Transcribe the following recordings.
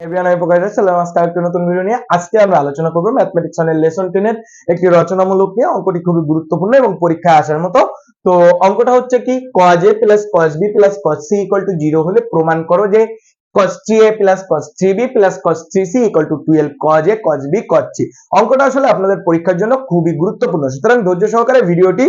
Everyone, আমি প্রকাশ রাজ। আজকে একটা নতুন ভিডিও নিয়ে আজকে আমরা আলোচনা করব ম্যাথমেটিক্স এর লেসন 10 এর একটি রচনামূলক নিয়ে। অঙ্কটি খুবই গুরুত্বপূর্ণ এবং পরীক্ষায় আসার মতো। তো অঙ্কটা হচ্ছে কি, cos a plus cos b plus cos c equal to 0 হলে প্রমাণ করো যে cos 3a plus cos 3b plus cos 3c equal to 12 cos a cos b cos c। অঙ্কটা আসলে আপনাদের পরীক্ষার জন্য খুবই গুরুত্বপূর্ণ, সুতরাং ধৈর্য সহকারে ভিডিওটি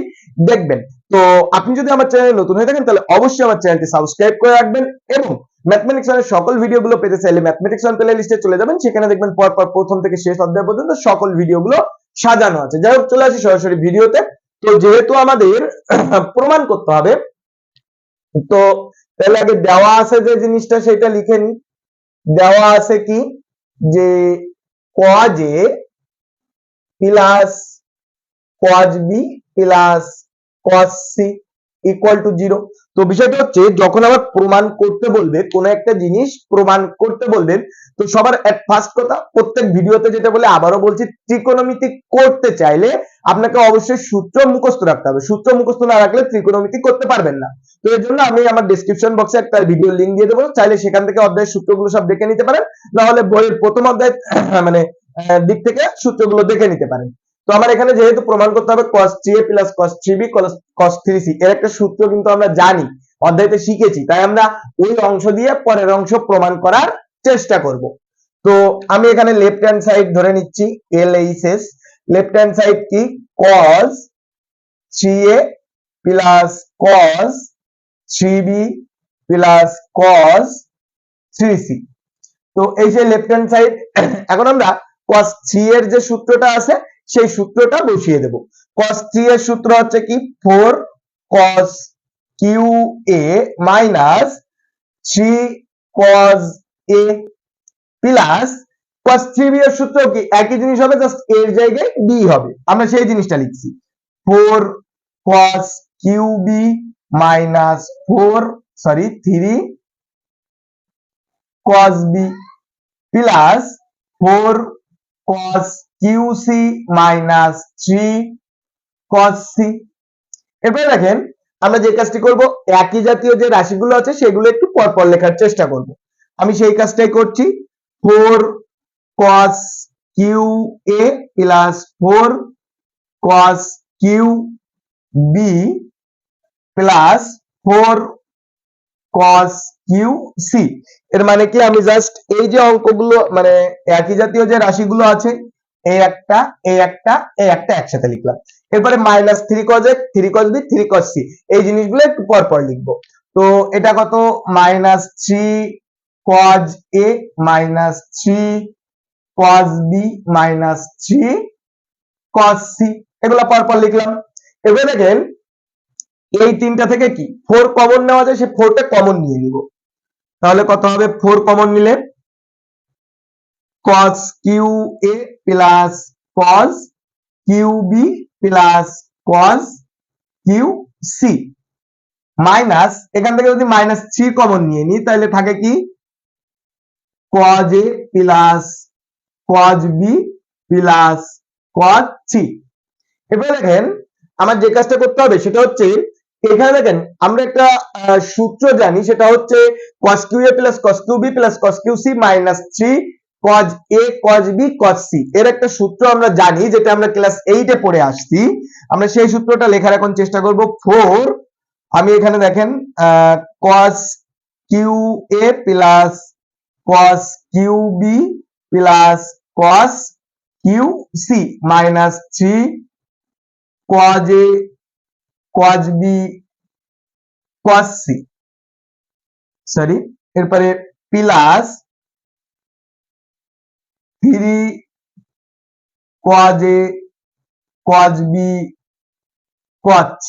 দেখবেন। তো আপনি যদি আমার চ্যানেলে নতুন হয়ে থাকেন তাহলে অবশ্যই আমার চ্যানেলটি সাবস্ক্রাইব করে রাখবেন এবং ম্যাথমেটিক্স এর সকল ভিডিওগুলো পেতে চাইলে ম্যাথমেটিক্স প্লে লিস্টে চলে যাবেন। সেখানে দেখবেন পর পর প্রথম থেকে শেষ অধ্যায় পর্যন্ত সকল ভিডিওগুলো সাজানো আছে। যাই হোক, চলে আসি সরাসরি ভিডিওতে। তো যেহেতু আমাদের প্রমাণ করতে হবে, তো তাহলে আগে দেওয়া আছে যে জিনিসটা সেটা লিখে নি। দেওয়া আছে কি যে cos a plus cos b plus cos c equal to 0। তো বিষয়টা হচ্ছে, যখন আবার প্রমাণ করতে বলবে, কোন একটা জিনিস প্রমাণ করতে বলবেন, তো সবার এট ফার্স্ট কথা, প্রত্যেক ভিডিওতে যেটা বলে আবারও বলছি, ত্রিকোণমিতি করতে চাইলে আপনাকে অবশ্যই সূত্র মুখস্থ রাখতে হবে। সূত্র মুখস্থ না রাখলে ত্রিকোণমিতি করতে পারবেন না। তো এর জন্য আমি আমার ডেসক্রিপশন বক্সে একটা ভিডিও লিংক দিয়ে দেবো, চাইলে সেখান থেকে অধ্যায়ের সূত্রগুলো সব দেখে নিতে পারেন, না হলে বইয়ের প্রথম অধ্যায় মানে দিক থেকে সূত্রগুলো দেখে নিতে পারেন। তো আমার এখানে যেহেতু প্রমাণ করতে হবে cos 3a plus cos 3b cos 3c এর একটা সূত্র কিন্তু আমরা জানি, অধ্যায়তে শিখেছি, তাই আমরা ওই অংশ দিয়ে পরের অংশ প্রমাণ করার চেষ্টা করব। তো আমি এখানে লেফট হ্যান্ড সাইড ধরে নিচ্ছি, LHS। লেফট হ্যান্ড সাইড কি, cos 3a plus cos 3b plus cos 3c। তো এই যে লেফট হ্যান্ড সাইড, এখন আমরা cos 3 এর যে সূত্রটা আছে সেই সূত্রটা বসিয়ে দেব। cos 3 এর সূত্র হচ্ছে কি, 4 cos qa minus 3 cos a plus cos 3b এর সূত্র কি, একই জিনিস হবে, জাস্ট এর জায়গায় b হবে। আমরা সেই জিনিসটা লিখছি, 4 cos qb minus 3 cos b plus 4 cos qc minus 3 cos c। এরপরে দেখেন, আমরা যে কাজটি করব, একই জাতীয় যে রাশিগুলো আছে সেগুলো একটু পরপর লেখার চেষ্টা করব। আমি সেই কাজটাই করছি, 4 cos qa plus 4 cos qb plus 4 cos qc। এর মানে কি, আমি জাস্ট এই যে অঙ্কগুলো মানে একই জাতীয় যে রাশিগুলো আছে, এই একটা এই একটা এই একটা একসাথে লিখলাম। এরপরে minus 3 cos a 3 cos b 3 cos c, এই জিনিসগুলো একটু পর পর লিখবো। তো এটা কত, minus 3 cos a minus 3 cos b minus 3 cos c, এগুলো পর পর লিখলাম। এবারে দেখেন, এই তিনটা থেকে কি 4 কমন নেওয়া যায়, সেই 4টা কমন নিয়ে নিব। তাহলে কত হবে, 4 কমন নিলে cos qa plus cos qb plus cos qc minus, এখান থেকে যদি মাইনাস 3 কমন নিয়ে নিই তাহলে থাকে কি, cos a plus cos b plus cos c। এবার দেখেন, আমার যে কাজটা করতে হবে সেটা হচ্ছে, এখানে দেখেন আমরা একটা সূত্র জানি, সেটা হচ্ছে cos qa plus cos qb plus cos qc minus 3 cos a cos b cos c। এর একটা সূত্র আমরা জানি, যেটা আমরা ক্লাস 8 এ পড়ে আসছি। আমরা সেই সূত্রটা লেখার এখন চেষ্টা করব। 4, আমি এখানে দেখেন cos qa plus cos qb plus cos qc minus 3 cos a cos b cos c, sorry, এরপরে plus 3 cos a cos b cos c।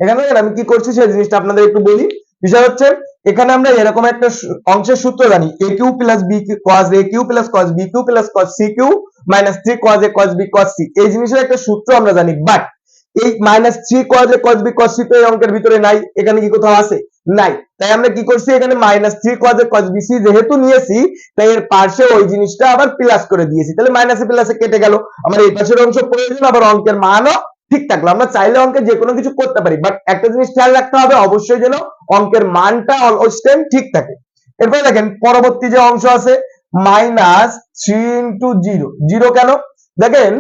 এখানে আমি কি করছি সেই জিনিসটা আপনাদের একটু বলি। বিষয় হচ্ছে, এখানে আমরা এরকম একটা অংশের সূত্র জানি, aq plus bq cos aq plus cos bq plus cos cq minus 3 cos a cos b cos c, এই জিনিসের একটা সূত্র আমরা জানি, বাট এই minus 3 cos a cos b cos c তো এই অঙ্কের ভিতরে নাই, এখানে কি কোথাও আছে? নাই। তাই আমরা কি করছি, এখানে minus 3 cos a cos b c যেহেতু নিয়েছি, তাই এর পাশে ওই জিনিসটা আবার প্লাস করে দিয়েছি, তাহলে মাইনাসে প্লাসে কেটে গেল, আমার এই পাশের অংশ প্রয়োজন, আবার অঙ্কের মানও ঠিক থাকলো। আমরা চাইলে অঙ্কে যে কোনো কিছু করতে পারি, বাট একটা জিনিস খেয়াল রাখতে হবে, অবশ্যই যেন অঙ্কের মানটা অলওয়েজ টাইম ঠিক থাকে। এরপরে দেখেন, পরবর্তী যে অংশ আছে, মাইনাস 3 ইন্টু 0। 0 কেন? দেখেন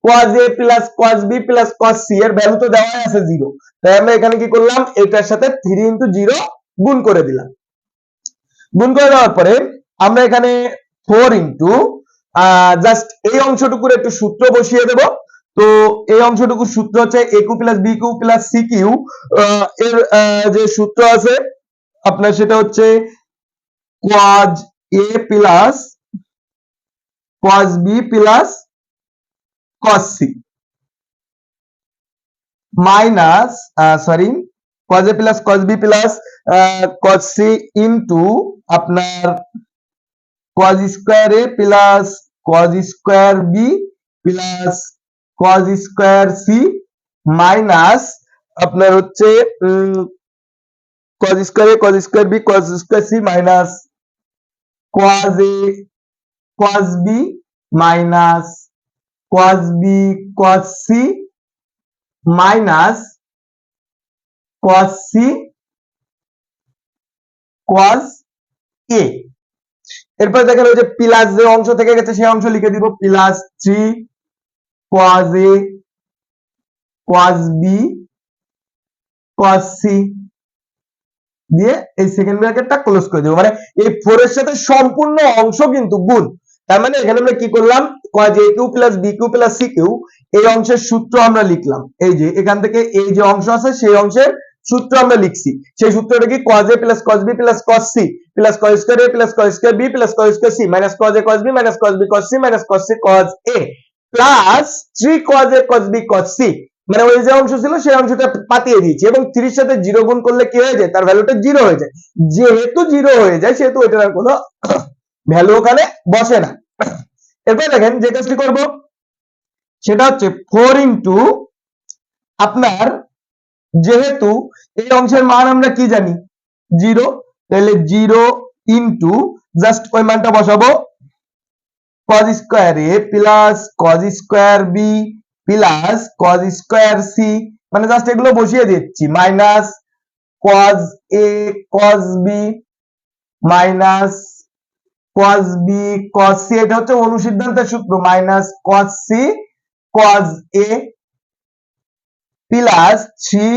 cos a plus cos b plus cos c এর ভ্যালু তো দেওয়া আছে 0, তাই আমরা এখানে কি করলাম, এটার সাথে 3 ইন্টু 0 গুণ করে দিলাম। গুণ করে দেওয়ার পরে আমরা এখানে 4 ইন্টু জাস্ট এই অংশটুকুর একটু সূত্র বসিয়ে দেব। তো এই অংশটুকুর সূত্র হচ্ছে a cube plus b cube plus c cube, এর যে সূত্র আছে আপনার সেটা হচ্ছে cos a plus cos b plus cos c minus cos a plus cos b plus cos c into আপনার cos square a plus cos square b plus cos square c minus আপনার হচ্ছে cos square a cos square b cos square c minus cos a cos b minus cos b cos c minus cos c cos a। এরপর দেখেন ওই যে plus যে অংশ থেকে গেছে সেই অংশ লিখে দিব, plus 3 cos a cos b cos c দিয়ে এই সেকেন্ড ব্র্যাকেটটা ক্লোজ করে দেব। মানে এই 4 এর সাথে সম্পূর্ণ অংশ কিন্তু গুণ। তার মানে এখানে আমরা কি করলাম, cos a cube plus b cube plus c cube এই অংশের সূত্র আমরা লিখলাম। এই যে এখান থেকে এই যে অংশ আছে সেই অংশের সূত্র আমরা লিখছি। সেই সূত্রটা কি cos a plus cos b plus cos c plus cos square a plus cos square b plus cos square c minus cos a cos b minus cos b cos c minus cos c cos a plus 3 cos a cos b cos c। মানে ওই যে অংশ ছিল সেই অংশটা পাতিয়ে দিয়েছি এবং 3 এর সাথে 0 গুণ করলে কি হয়ে যায়, তার ভ্যালুটা 0 হয়ে যায়। যেহেতু 0 হয়ে যায় সেহেতু এটার আর কোনো ভ্যালু ওখানে বসে না। এরপর দেখেন যে কাজটি করব সেটা হচ্ছে 4 ইনটু আপনার, যেহেতু এই অংশের মান আমরা কি জানি 0, তাহলে 0 ইনটু জাস্ট ওই মানটা বসাবো cos square a plus cos square b plus cos square c, মানে জাস্ট এগুলো বসিয়ে দিচ্ছি, minus cos a cos b minus cos b cos c, এটা হচ্ছে অনুসিদ্ধান্তের সূত্র, minus cos c cos a plus 3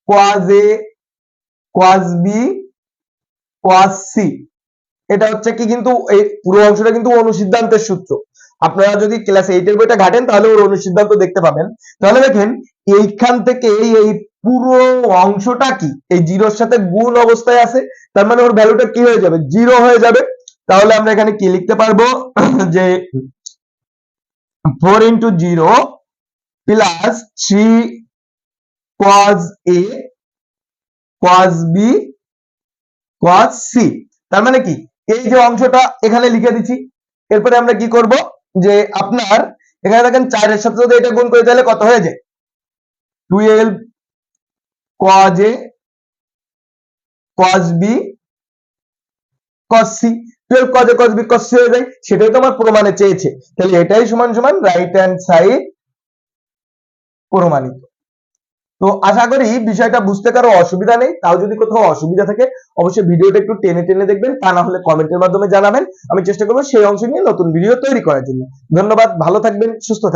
cos a cos b cos c। এটা হচ্ছে কি কিন্তু এই পুরো অংশটা কিন্তু অনুসিদ্ধান্তের সূত্র। আপনারা যদি ক্লাস 8 এর বইটা ঘাটেন তাহলে ওর অনুসিদ্ধান্ত দেখতে পাবেন। তাহলে দেখেন এইখান থেকে এই পুরো অংশটা কি এই জিরোর সাথে গুণ অবস্থায় আছে, তার মানে ওর ভ্যালুটা কি হয়ে যাবে, 0 হয়ে যাবে। তাহলে আমরা এখানে কি লিখতে পারবো যে 4 into 0 plus 3 cos a cos b cos c। তার মানে কি এই যে অংশটা এখানে লিখে দিচ্ছি। এরপরে আমরা কি করব যে আপনার এখানে দেখেন 4 এর সাথে যদি এটা গুণ করে তাহলে কত হয়ে যায়, 12 cos a cos b cos c, 12 cos a cos b cos c হয়ে যায়। সেটাই তো আমার প্রমাণে চেয়েছে, তাহলে এটাই সমান সমান রাইট হ্যান্ড সাইড প্রমাণিত। তো আশা করি বিষয়টা বুঝতে কারো অসুবিধা নেই। তাও যদি কোথাও অসুবিধা থাকে অবশ্যই ভিডিওটা একটু টেনে টেনে দেখবেন, তা না হলে কমেন্টের মাধ্যমে জানাবেন। আমি চেষ্টা করবো সেই অংশ নিয়ে নতুন ভিডিও তৈরি করার জন্য। ধন্যবাদ, ভালো থাকবেন, সুস্থ থাকবেন।